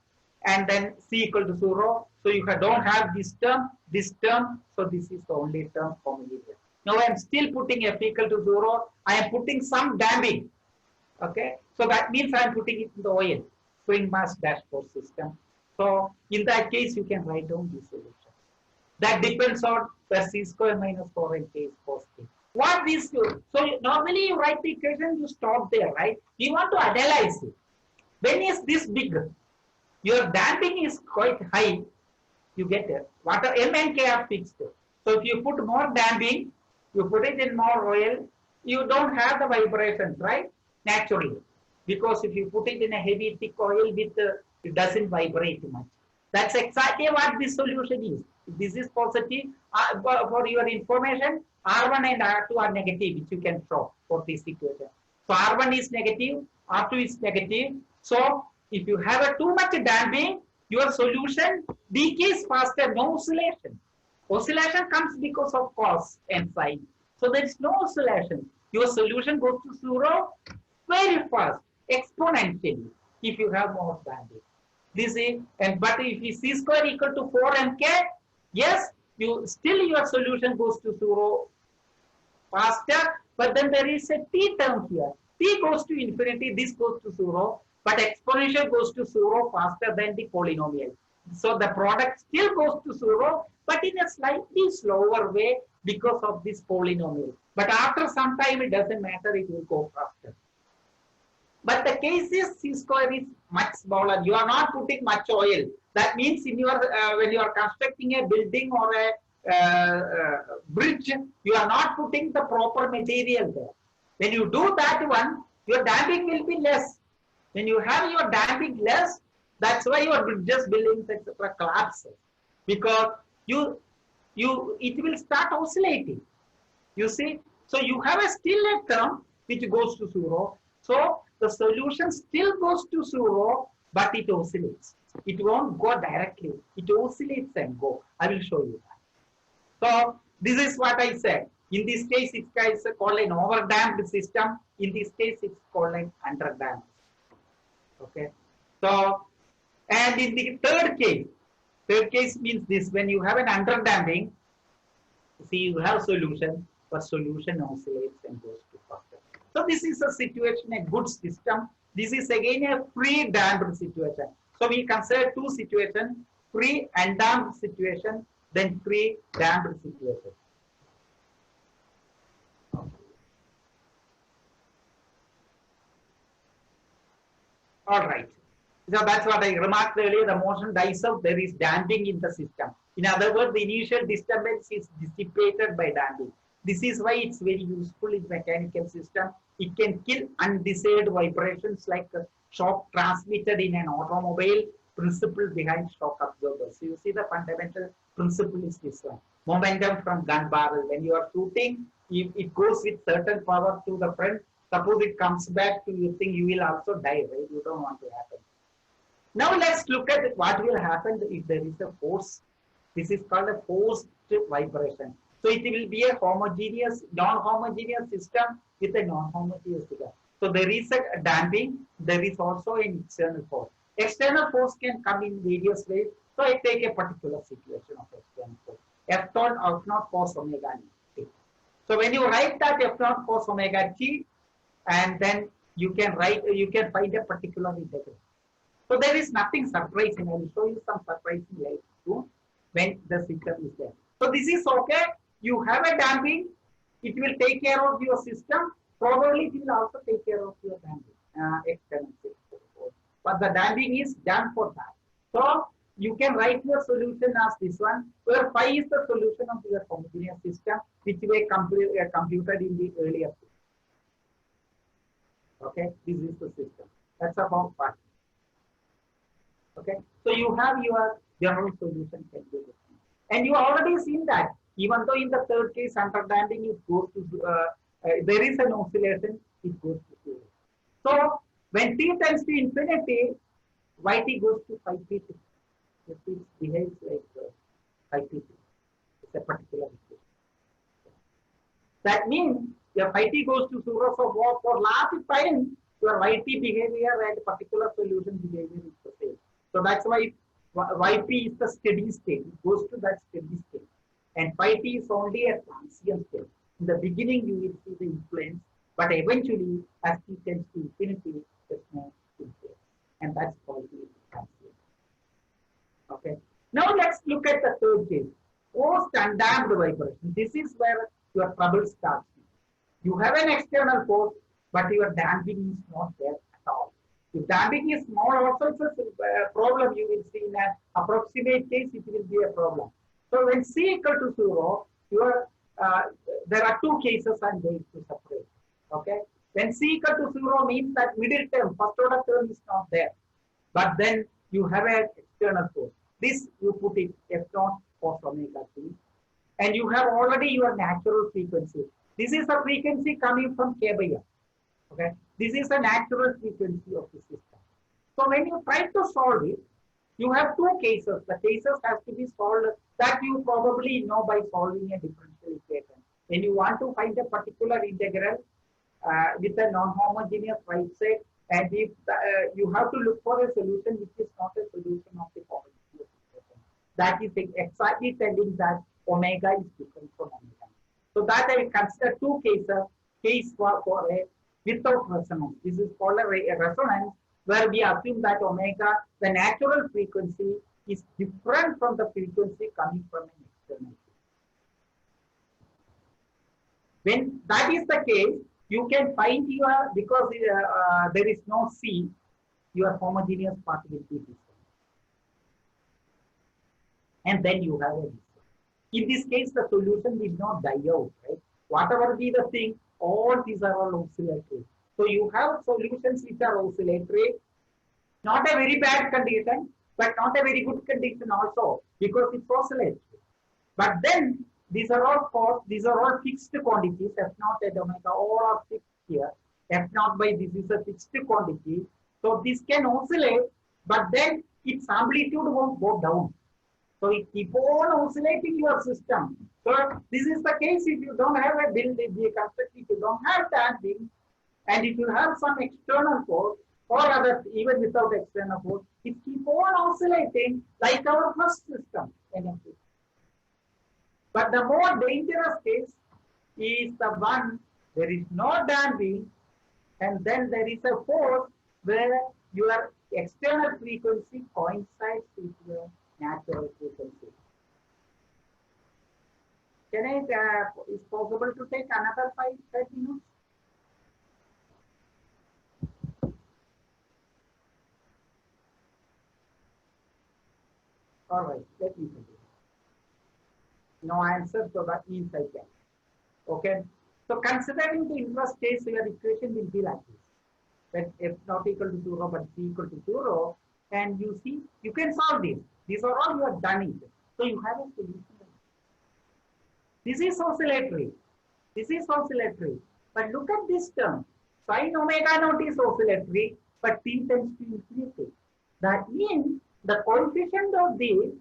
and then C equal to 0. So you don't have this term, so this is the only term homogeneous. Now I am still putting F equal to 0. I am putting some damping. Okay, so that means I am putting it in the OL, spring mass dashboard system. So in that case, you can write down this solution. That depends on the C square minus 4 and K is positive. What this do? So normally you write the equation, you stop there, right? You want to analyze it. When is this big? Your damping is quite high. You get it. Water M and K are fixed. So if you put more damping, you put it in more oil, you don't have the vibrations, right? Naturally. Because if you put it in a heavy thick oil with it doesn't vibrate much. That's exactly what this solution is. This is positive. For your information, R1 and R2 are negative, which you can show for this equation. So R1 is negative, R2 is negative. So if you have a too much damping, your solution decays faster, no oscillation. Oscillation comes because of cos and sin. So there is no oscillation. Your solution goes to 0 very fast, exponentially, if you have more damping. This is, but if you C square equal to 4 and K, yes, your solution goes to 0 faster, but then there is a T term here. T goes to infinity, this goes to 0, but exponential goes to 0 faster than the polynomial. So the product still goes to 0, but in a slightly slower way because of this polynomial. But after some time, it doesn't matter, it will go faster. But the case is C square is much smaller. You are not putting much oil. That means in your when you are constructing a building or a bridge, you are not putting the proper material there. When you do that one, your damping will be less. When you have your damping less, that's why your bridges, buildings, etc. collapses. Because it will start oscillating. You see? So you have still a term which goes to 0. So the solution still goes to 0, but it oscillates. It won't go directly. It oscillates and go. I will show you that. So this is what I said. In this case, it's called an overdamped system. In this case, it's called an underdamped. Okay. So, and in the third case means this: when you have an underdamping, see, you have solution, but solution oscillates and goes to faster. So this is a situation, a good system. This is again a free damped situation. So we consider two situations: free and damped situation, then free damped situation. All right. So that's what I remarked earlier. The motion dies out. There is damping in the system. In other words, the initial disturbance is dissipated by damping. This is why it's very useful in mechanical system. It can kill undesired vibrations like shock transmitted in an automobile. Principle behind shock absorbers. So you see the fundamental principle is this one. Momentum from gun barrel. When you are shooting, if it goes with certain power to the front, Suppose it comes back to you, think you will also die, right? You don't want to happen. Now let's look at what will happen if there is a force. This is called a forced vibration. So it will be a homogeneous, non-homogeneous system with a non-homogeneous system. So there is a damping, there is also an external force. External force can come in various ways. So I take a particular situation of external force. F naught cos omega t. So when you write that F naught cos omega t, and then you can find a particular integral. So there is nothing surprising. I will show you some surprising later too when the system is there. So this is okay. You have a damping. It will take care of your system. Probably it will also take care of your damping, external system. But the damping is done for that. So you can write your solution as this one, where phi is the solution of your homogeneous system, which we computed in the earlier. Okay, this is the system. That's about phi. Okay, so you have your general solution can be different. And you already seen that even though in the third case under damping it goes to there is an oscillation, it goes to 0. So when t tends to infinity, yt goes to phi pt. It behaves like phi pt. It's a particular equation. That means your phi t goes to 0. So for large time, your yt behavior and particular solution behavior is the same. So that's why yp is the steady state. It goes to that steady state. And phi t is only a transient state. In the beginning, you will see the influence, but eventually, as t tends to infinity, there's no influence. And that's called the transient. Okay. Now let's look at the third case. Forced undamped vibration. This is where your trouble starts. You have an external force, but your damping is not there at all. If damping is small, also it's a problem you will see in an approximate case, it will be a problem. So when C equal to 0, there are two cases I'm going to separate. Okay. When C equal to 0 means that middle term, first order term is not there. But then you have an external force. This you put it F naught cos omega t. And you have already your natural frequency. This is a frequency coming from K by F. Okay. This is a natural frequency of the system. So when you try to solve it, you have two cases. The cases have to be solved that you probably know by solving a differential equation. When you want to find a particular integral with a non-homogeneous right side, and if you have to look for a solution which is not a solution of the homogeneous equation. That is exactly telling that omega is different from omega. So that I will consider two cases. Case for a without resonance. This is called a resonance, where we assume that omega, the natural frequency, is different from the frequency coming from an external. When that is the case, you can find your, because there is no C, your homogeneous part will be this one. And then you have a this one. In this case, the solution will not die out, right? Whatever be the thing, all these are all oscillatory. So you have solutions which are oscillatory, not a very bad condition, but not a very good condition also, because it's oscillatory. But then these are all fixed quantities, F naught and omega, all are fixed here. F naught by this is a fixed quantity. So this can oscillate, but then its amplitude won't go down. So it keep on oscillating your system. So this is the case if you don't have a build, if you don't have damping, and if you have some external force or other, even without external force, it keep on oscillating like our first system. But the more dangerous case is the one there is no damping, and then there is a force where your external frequency coincides with your natural frequency. Can I, is possible to take another 5 minutes? All right, let me continue. No answer, so that means I can. Okay. So considering the inverse case, your equation will be like this. That f not equal to 0, but c equal to 0. And you see, you can solve this. These are all you have done it. So you have a solution. This is oscillatory. This is oscillatory. But look at this term. Sin omega naught is oscillatory, but t tends to infinity. That means the coefficient of this,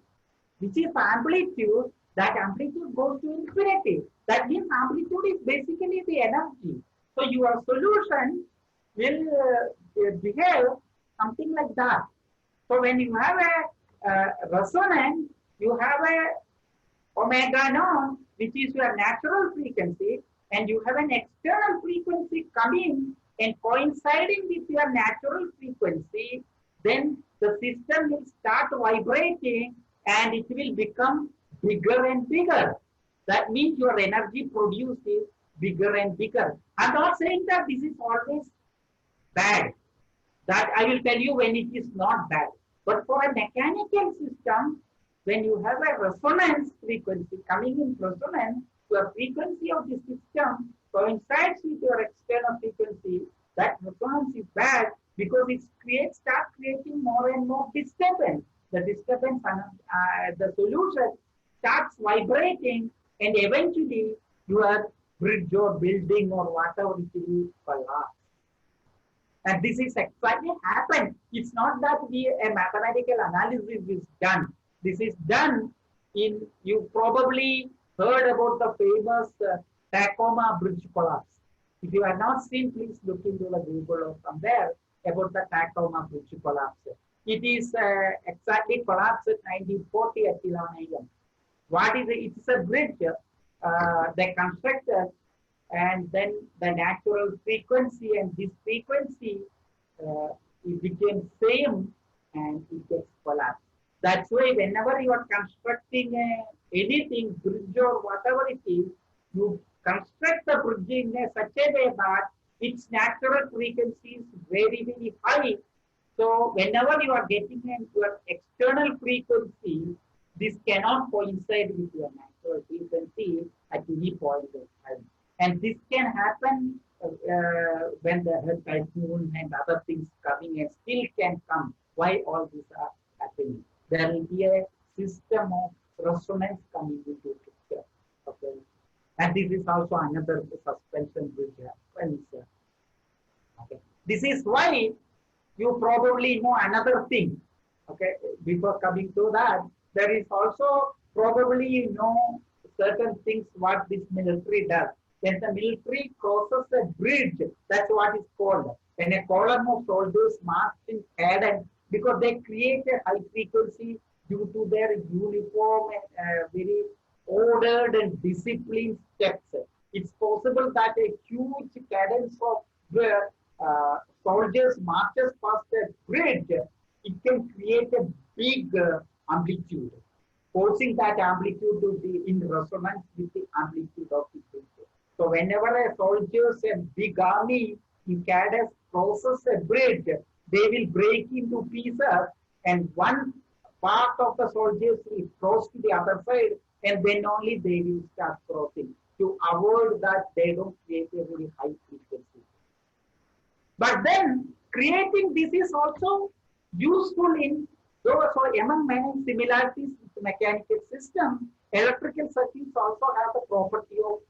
which is amplitude, that amplitude goes to infinity. That means amplitude is basically the energy. So your solution will behave something like that. So when you have a resonance, you have a omega naught, which is your natural frequency, and you have an external frequency coming and coinciding with your natural frequency, then the system will start vibrating and it will become bigger and bigger. That means your energy produced is bigger and bigger. I'm not saying that this is always bad. That I will tell you when it is not bad. But for a mechanical system, when you have a resonance frequency coming in resonance, your frequency of the system coincides with your external frequency. That resonance is bad because it starts creating more and more disturbance. The disturbance, the solution starts vibrating, and eventually your bridge or building or whatever it will collapse. And this is exactly happened. It's not that a mathematical analysis is done. This is done in, you probably heard about the famous Tacoma bridge collapse. If you have not seen, please look into the Google or somewhere about the Tacoma bridge collapse. It is exactly collapsed in 1940 at 11 a.m. What is it? It's a bridge they constructed, and then the natural frequency and this frequency it became same and it gets collapsed. That's why whenever you are constructing anything, bridge or whatever it is, you construct the bridge in such a way that its natural frequency is very, very high. So whenever you are getting into your external frequency, this cannot coincide with your natural frequency at any point of time. And this can happen when the typhoon and other things coming and still can come. Why all these are happening? There will be a system of resonance coming into picture. Okay. And this is also another suspension bridge happens. Okay. This is why you probably know another thing. Okay. Before coming to that, there is also probably you know certain things what this military does. When the military crosses a bridge, that's what is called. When a column of soldiers march in cadence, because they create a high frequency due to their uniform and very ordered and disciplined steps. It's possible that a huge cadence of soldiers marches past a bridge, it can create a big amplitude, forcing that amplitude to be in resonance with the amplitude of the bridge. So whenever a soldiers, a big army in cadence crosses a bridge, they will break into pieces, and one part of the soldiers will cross to the other side, and then only they will start crossing to avoid that they don't create a very high frequency. But then creating this is also useful in so among many similarities with mechanical system, electrical circuits also have the property of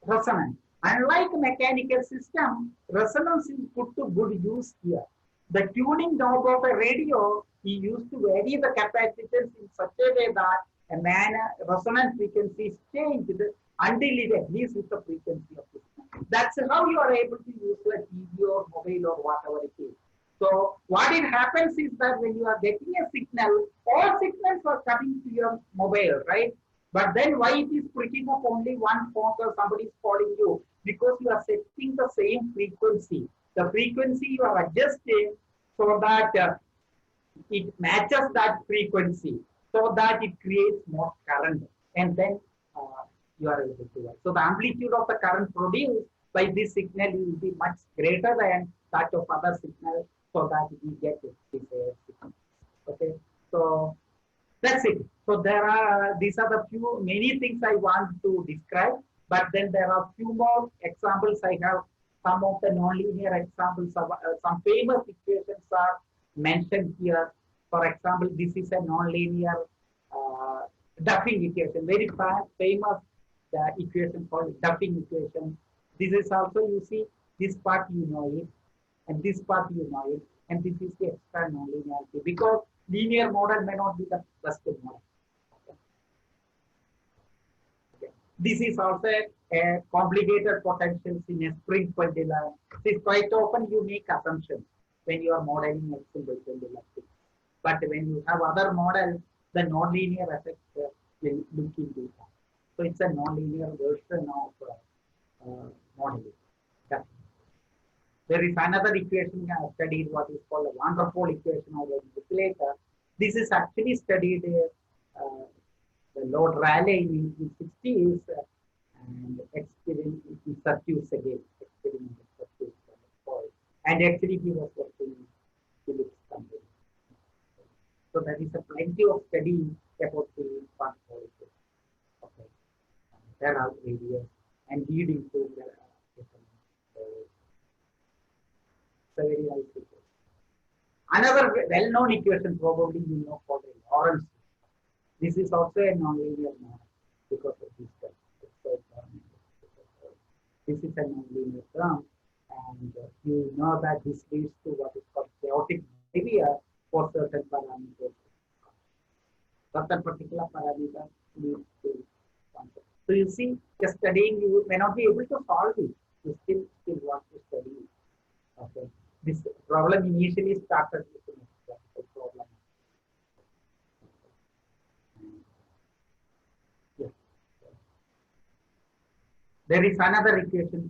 resonance. Unlike mechanical system, resonance is put to good use here. The tuning knob of a radio is used to vary the capacitance in such a way that a resonance frequency is changed until it agrees with the frequency of the system. That's how you are able to use a TV or mobile or whatever it is. So what it happens is that when you are getting a signal, all signals are coming to your mobile, right? But then why it is picking up only one phone or somebody is calling you? Because you are setting the same frequency. The frequency you are adjusting so that it matches that frequency, so that it creates more current, and then you are able to work. So the amplitude of the current produced by this signal will be much greater than that of other signal, so that we get this signal. Okay, so that's it. So these are the many things I want to describe, but then there are few more examples. I have some of the nonlinear examples of some famous equations are mentioned here. For example, this is a nonlinear Duffing equation, very famous equation called Duffing equation. This is also, you see, This part you know it, and this part you know it, and this is the extra nonlinearity because linear model may not be the best model. Okay. This is also a complicated potentials in a spring pendulum. See, quite often you make assumptions when you are modeling a simple pendulum. But when you have other models, the nonlinear effect will look into that. So it's a nonlinear version of modeling. Yeah. There is another equation studied, what is called a Van der Pol equation or a later. This is actually studied the Lord Rayleigh in 1960s and experiment in circuits again, experimental circuits. And actually he was working in Phillips company. So there is a plenty of study about the Van der Pol equation. Okay. There are various and leading to the very nice equation. Another well-known equation probably you know called Lorentz. This is also a nonlinear model because of this term. This is a nonlinear term, and you know that this leads to what is called chaotic behavior for certain parameters. Certain particular parameters lead to something. So you see, just studying you may not be able to solve it. You still want to study it. Okay. This problem initially started with a mathematical problem. Yeah. There is another equation.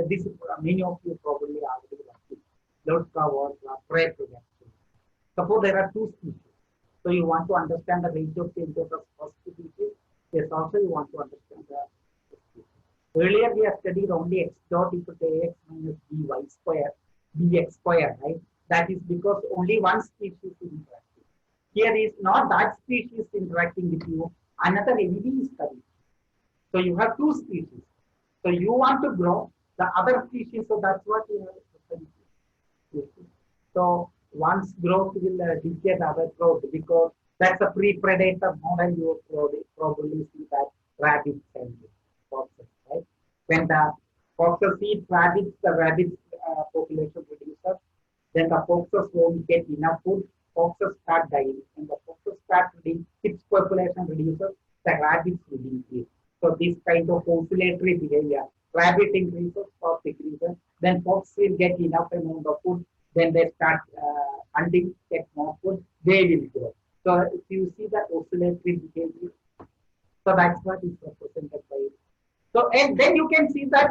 This many of you probably already have it. Lotka was Pareto reaction. Suppose there are two species. So you want to understand the rate of change of the first species. Yes, also you want to understand the species. Earlier we have studied only x dot equal to ax minus by square, bx square, right? That is because only one species is interacting. Here is not that species interacting with you, another entity is coming. So you have two species. So you want to grow the other species, so that's what you have. So one's growth will decay the other growth because that's a pre-predator model. You probably see that rabbits and foxes, right? When the foxes eat rabbits, the rabbits population reduces. Then the foxes won't get enough food. Foxes start dying. When the foxes start dying, its population reduces. The rabbits will increase. So this kind of oscillatory behavior. Rabbit increases, fox decreases. Then fox will get enough amount of food. Then they start hunting, get more food. They will grow. So if you see the oscillatory behavior, so that's what is represented by it. So and then you can see that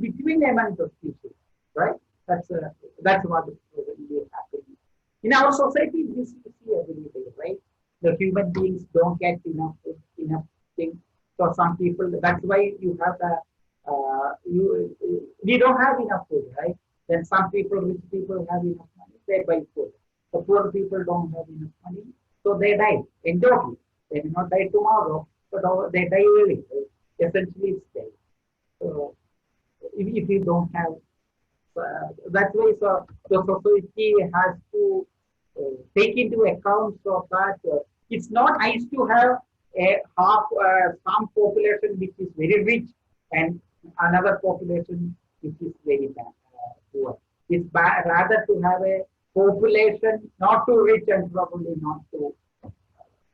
between the species, right? That's what is really happening. In our society, this you see every day, right? The human beings don't get enough things. So some people, that's why you have the we don't have enough food, right? Then some people, rich people have enough money, they buy food. The poor people don't have enough money, so they die. Endogly. They may not die tomorrow, but they die early. Right? Essentially, it's dead. So if you don't have, that's why so the society has to take into account so that it's not nice to have a some population which is very rich and another population which is very poor. It's rather to have a population not too rich and probably not too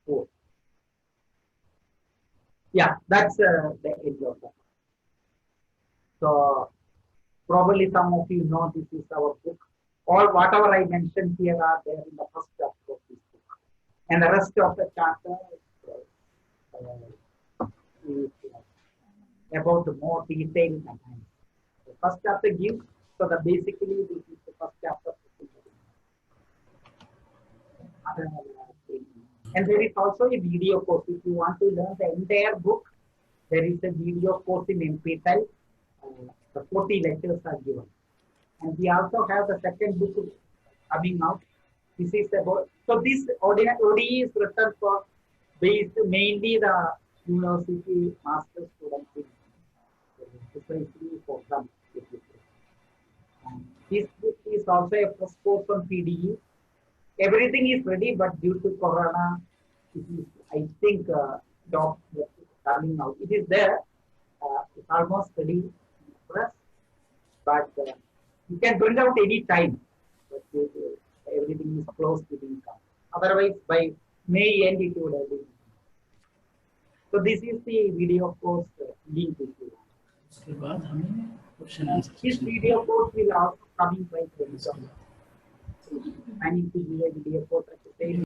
poor. Yeah, that's the end of that. So probably some of you know this is our book. All whatever I mentioned here are there in the first chapter of this book, and the rest of the chapter is about the more detailed analysis. The first chapter gives, so that basically this is the first chapter. And there is also a video course. If you want to learn the entire book, there is a video course in NPTEL. The 40 lectures are given. And we also have the second book coming out. This is about, so this ODE is written for based mainly the university master students, especially for them. This book is also a first course on PDE. Everything is ready, but due to Corona, it is, I think, coming out. It is there. It's almost ready for us, but You can bring out any time, but everything is closed to the income. Otherwise, by May end, it would have been. So this is the video course link if you want. उसके बाद हमें question answer This session video course will also come in by Telegram. I need to do a video course at the same